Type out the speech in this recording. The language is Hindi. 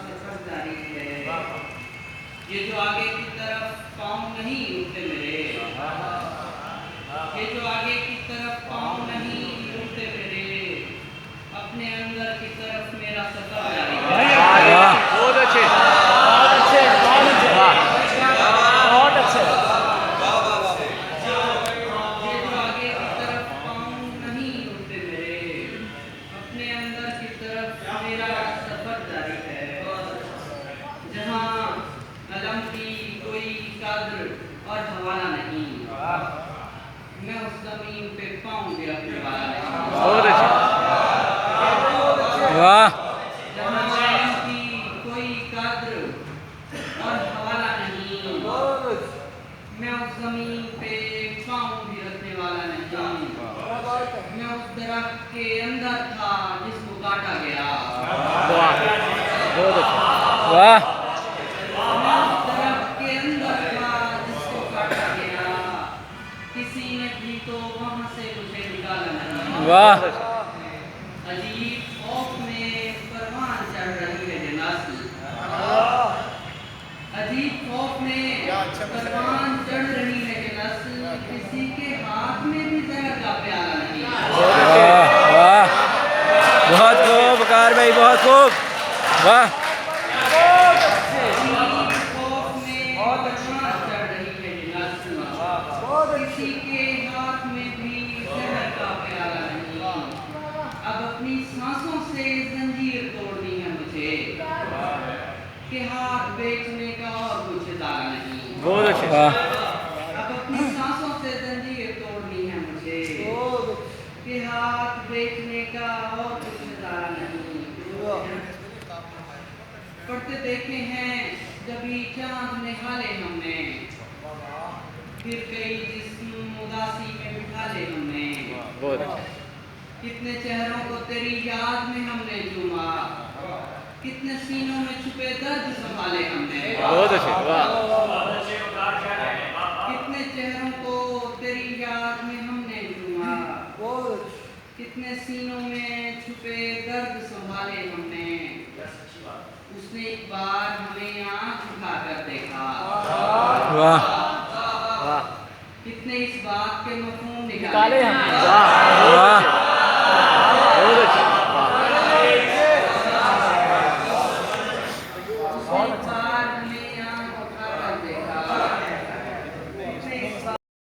सफर जारी है। ये जो आगे की तरफ पाँव नहीं उठते मेरे, ये जो आगे की तरफ पाँव नहीं उठते मेरे, अपने अंदर की तरफ मेरा सफर जारी है। बहुत अच्छे, बहुत अच्छे, बहुत अच्छे, बहुत अच्छे। ये जो आगे की तरफ पाँव नहीं उठते मेरे, अपने अंदर की तरफ मेरा सफर जारी है। जहाँ कलम की कोई कद्र और हवाला नहीं, मैं उस जमीन पे पाँव भी रखने वाला नहीं। बहुत अच्छे, वाह। जहाँ कलम की कोई कद्र और हवाला नहीं, मैं उस जमीन पे पाँव भी रखने वाला नहीं। मैं उस दरख्त के अंदर था जिसको काटा गया। वाह, बहुत अच्छा, वाह। मैं उस दरख्त के अंदर था जिसको काटा गया, किसी ने भी तो वहाँ से मुझे निकाला नहीं। वाह, अजीब खौफ में परवान चढ़ रही है ये नस्ल, अजीब खौफ में परवान चढ़ रही है ये नस्ल, किसी के हाथ में भी जहर का प्याला नहीं। वाह, वाह, बहुत खूब कार भाई, बहुत खूब, वाह। किसी के हाथ में भी जहर का प्याला नहीं। अब अपनी सांसों से जंजीर तोड़नी है मुझे, कि हाथ बेचने का और कुछ दागा नहीं। बहुत अच्छे, वाह। अब अपनी सांसों से जंजीर तोड़नी है मुझे, कि हाथ बेचने का और कुछ दागा नहीं। पढ़ते देखे हैं जभी चांद निहाले हमने, फिर कई जिस्म उदासी में बिठा ले हमने। बहुत अच्छे, कितने चेहरों को तेरी याद में हमने चूमा, कितने सीनों में छुपे दर्द संभाले हमने। बहुत अच्छे, वाह। कितने चेहरों को तेरी याद में हमने चूमा, कितने सीनों में छुपे दर्द संभाले हमने। उसने एक बार हमें आँख उठाकर देखा, वाह, वाह, कितने इस बात के मफहूम निकाले निकाले हम, वाह, वाह।